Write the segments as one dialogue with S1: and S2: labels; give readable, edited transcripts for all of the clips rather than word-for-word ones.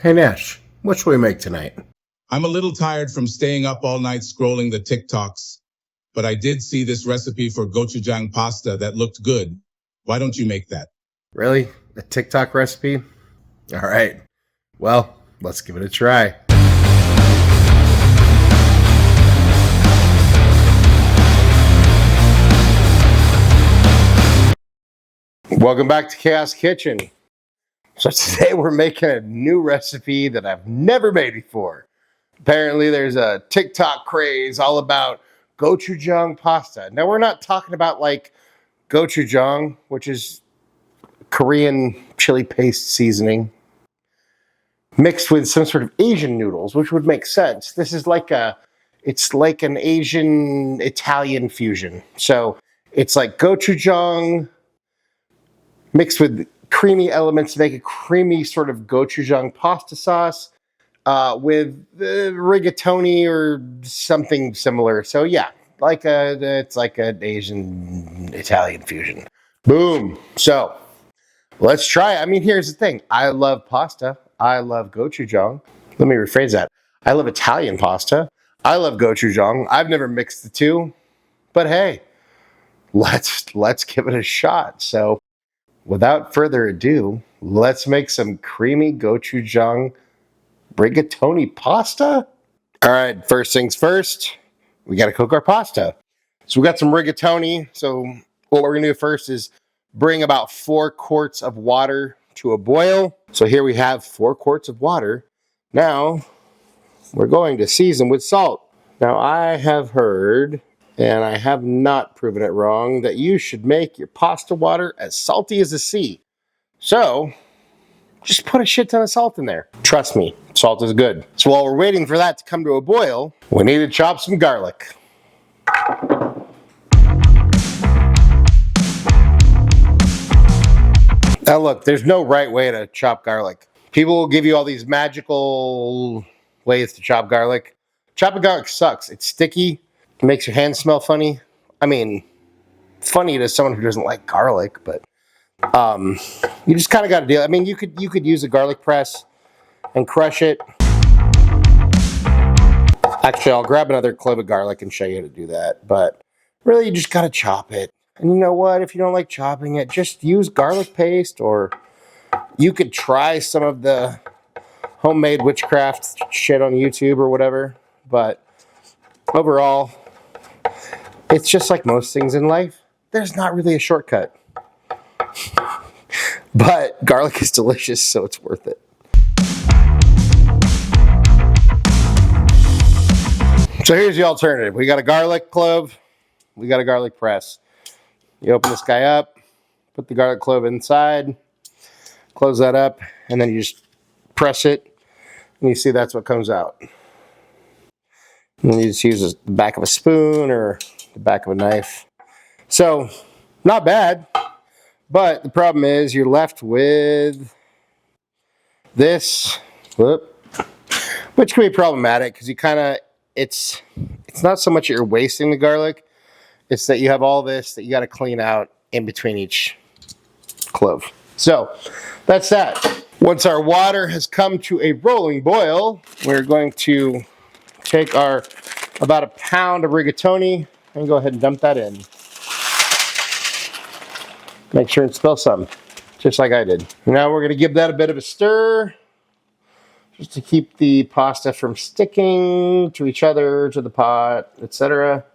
S1: Hey Nash, what should we make tonight?
S2: I'm a little tired from staying up all night scrolling the TikToks, but I did see this recipe for gochujang pasta that looked good. Why don't you make that?
S1: Really? A TikTok recipe? All right. Well, let's give it a try. Welcome back to Chaos Kitchen. So today we're making a new recipe that I've never made before. Apparently there's a TikTok craze all about gochujang pasta. Now we're not talking about like gochujang, which is Korean chili paste seasoning mixed with some sort of Asian noodles, which would make sense. This is it's like an Asian Italian fusion. So it's like gochujang mixed with creamy elements to make a creamy sort of gochujang pasta sauce with rigatoni or something similar. So yeah, it's like an Asian Italian fusion. Boom. So let's try it. I mean, here's the thing. I love pasta. I love gochujang. Let me rephrase that. I love Italian pasta. I love gochujang. I've never mixed the two, but hey, let's give it a shot. So without further ado, let's make some creamy gochujang rigatoni pasta. All right, first things first, we got to cook our pasta. So we got some rigatoni. So what we're going to do first is bring about 4 quarts of water to a boil. So here we have 4 quarts of water. Now we're going to season with salt. Now I have heard, and I have not proven it wrong, that you should make your pasta water as salty as the sea. So just put a shit ton of salt in there. Trust me, salt is good. So while we're waiting for that to come to a boil, we need to chop some garlic. Now look, there's no right way to chop garlic. People will give you all these magical ways to chop garlic. Chopping garlic sucks. It's sticky. It makes your hands smell funny. I mean, funny to someone who doesn't like garlic, but you just kind of got to deal. I mean, you could use a garlic press and crush it. Actually, I'll grab another clove of garlic and show you how to do that. But really, you just got to chop it. And you know what? If you don't like chopping it, just use garlic paste, or you could try some of the homemade witchcraft shit on YouTube or whatever. But overall, it's just like most things in life. There's not really a shortcut. But garlic is delicious, so it's worth it. So here's the alternative. We got a garlic clove. We got a garlic press. You open this guy up, put the garlic clove inside, close that up, and then you just press it, and you see that's what comes out. And then you just use the back of a spoon or the back of a knife. So, not bad, but the problem is you're left with this, which can be problematic because you kind of, it's not so much that you're wasting the garlic, it's that you have all this that you got to clean out in between each clove. So that's that. Once our water has come to a rolling boil, we're going to take our about a pound of rigatoni and go ahead and dump that in. Make sure and spill some, just like I did. Now we're going to give that a bit of a stir, just to keep the pasta from sticking to each other, to the pot, etc.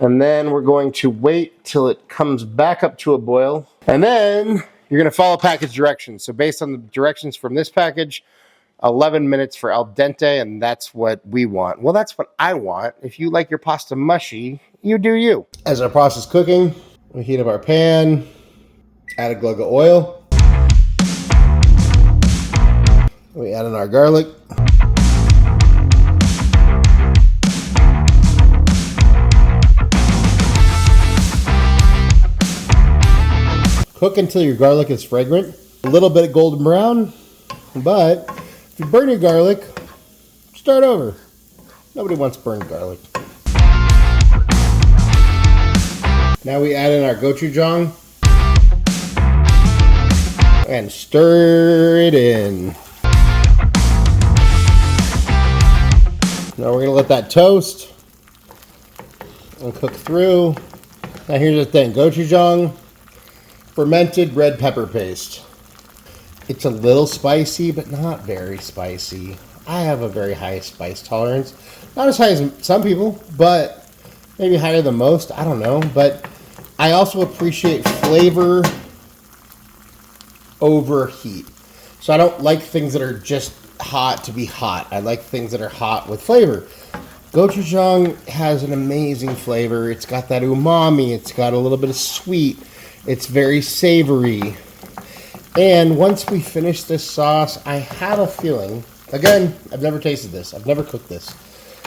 S1: And then we're going to wait till it comes back up to a boil. And then you're going to follow package directions. So based on the directions from this package, 11 minutes for al dente, and that's what we want. Well, that's what I want. If you like your pasta mushy, you do you. As our pasta's cooking, we heat up our pan, add a glug of oil. We add in our garlic. Cook until your garlic is fragrant. A little bit of golden brown, but if you burn your garlic, start over. Nobody wants burned garlic. Now we add in our gochujang and stir it in. Now we're gonna let that toast and cook through. Now here's the thing, gochujang, fermented red pepper paste. It's a little spicy, but not very spicy. I have a very high spice tolerance. Not as high as some people, but maybe higher than most. I don't know. But I also appreciate flavor over heat. So I don't like things that are just hot to be hot. I like things that are hot with flavor. Gochujang has an amazing flavor. It's got that umami. It's got a little bit of sweet. It's very savory. And once we finish this sauce, I have a feeling, again, I've never tasted this. I've never cooked this.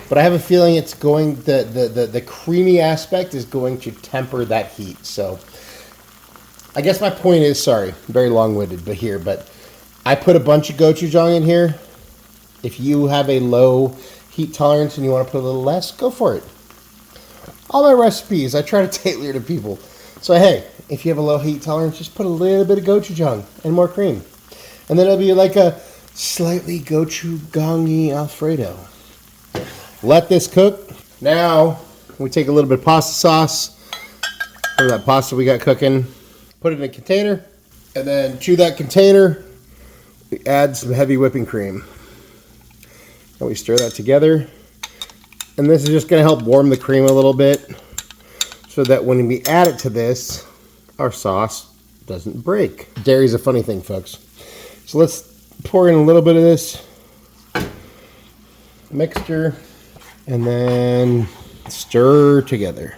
S1: But I have a feeling it's going, the creamy aspect is going to temper that heat. So I guess my point is, sorry, very long-winded, but I put a bunch of gochujang in here. If you have a low heat tolerance and you want to put a little less, go for it. All my recipes, I try to tailor to people. So hey, if you have a low heat tolerance, just put a little bit of gochujang and more cream. And then it'll be like a slightly gochujang-y Alfredo. Let this cook. Now, we take a little bit of pasta sauce from that pasta we got cooking, put it in a container, and then to that container, we add some heavy whipping cream. And we stir that together. And this is just going to help warm the cream a little bit so that when we add it to this, our sauce doesn't break. Dairy's a funny thing, folks. So let's pour in a little bit of this mixture and then stir together.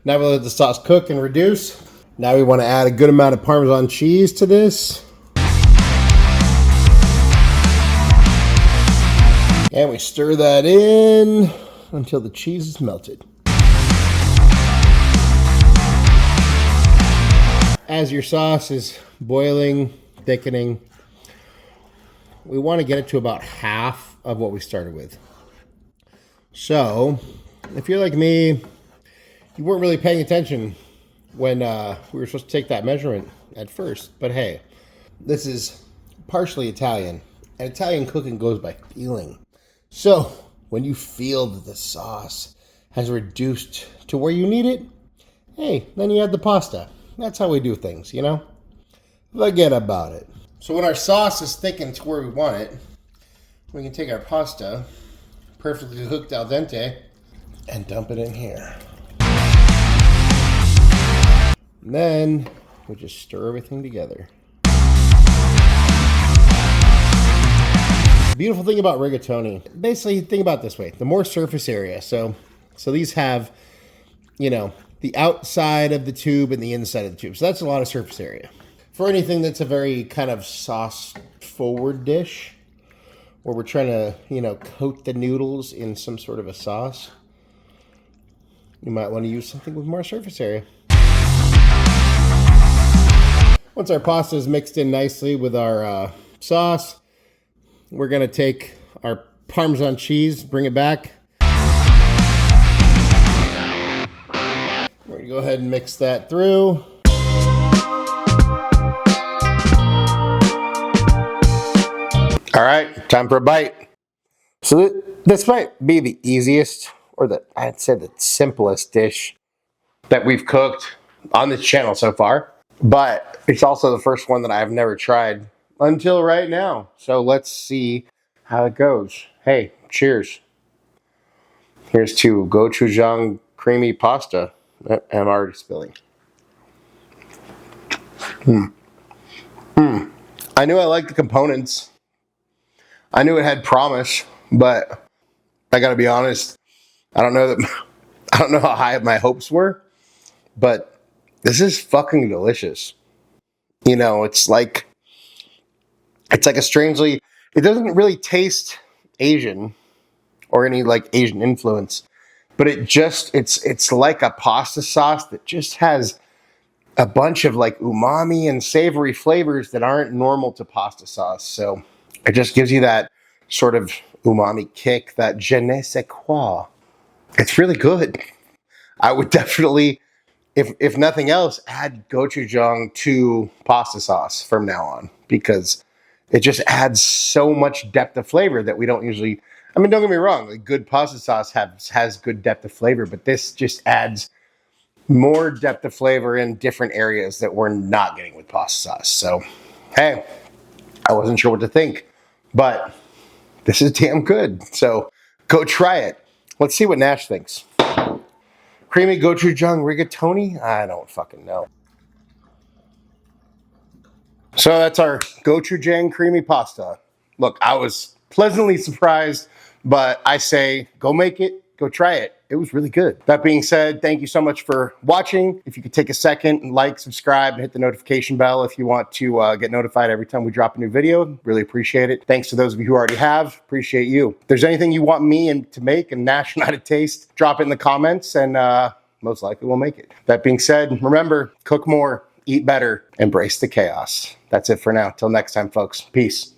S1: Now we let the sauce cook and reduce. Now we want to add a good amount of Parmesan cheese to this. And we stir that in until the cheese is melted. As your sauce is boiling, thickening, we want to get it to about half of what we started with. So, if you're like me, you weren't really paying attention when we were supposed to take that measurement at first. But hey, this is partially Italian. And Italian cooking goes by feeling. So when you feel that the sauce has reduced to where you need it, hey, then you add the pasta. That's how we do things, you know? Forget about it. So when our sauce is thickened to where we want it, we can take our pasta, perfectly cooked al dente, and dump it in here. And then we just stir everything together. The beautiful thing about rigatoni, basically think about it this way, the more surface area. So these have, you know, the outside of the tube and the inside of the tube. So that's a lot of surface area. For anything that's a very kind of sauce forward dish, where we're trying to, you know, coat the noodles in some sort of a sauce, you might want to use something with more surface area. Once our pasta is mixed in nicely with our sauce, we're going to take our Parmesan cheese, bring it back. We're going to go ahead and mix that through. All right, time for a bite. So this might be the easiest, or I'd say the simplest dish that we've cooked on this channel so far. But it's also the first one that I've never tried until right now. So let's see how it goes. Hey, cheers. Here's to gochujang creamy pasta. I'm already spilling. I knew I liked the components. I knew it had promise, but I gotta be honest, I don't know how high my hopes were, but this is fucking delicious. You know, it's like a strangely, it doesn't really taste Asian or any like Asian influence, but it's like a pasta sauce that just has a bunch of like umami and savory flavors that aren't normal to pasta sauce. So it just gives you that sort of umami kick, that je ne sais quoi. It's really good. I would definitely, if nothing else, add gochujang to pasta sauce from now on, because it just adds so much depth of flavor that we don't usually. I mean, don't get me wrong, like good pasta sauce has good depth of flavor, but this just adds more depth of flavor in different areas that we're not getting with pasta sauce. So, hey, I wasn't sure what to think, but this is damn good. So go try it. Let's see what Nash thinks. Creamy gochujang rigatoni? I don't fucking know. So that's our gochujang creamy pasta. Look, I was pleasantly surprised, but I say go make it, go try it. It was really good. That being said, thank you so much for watching. If you could take a second and like, subscribe, and hit the notification bell if you want to get notified every time we drop a new video. Really appreciate it. Thanks to those of you who already have. Appreciate you. If there's anything you want me to make and Nash not to taste, drop it in the comments and most likely we'll make it. That being said, remember, cook more, eat better, embrace the chaos. That's it for now. Till next time, folks. Peace.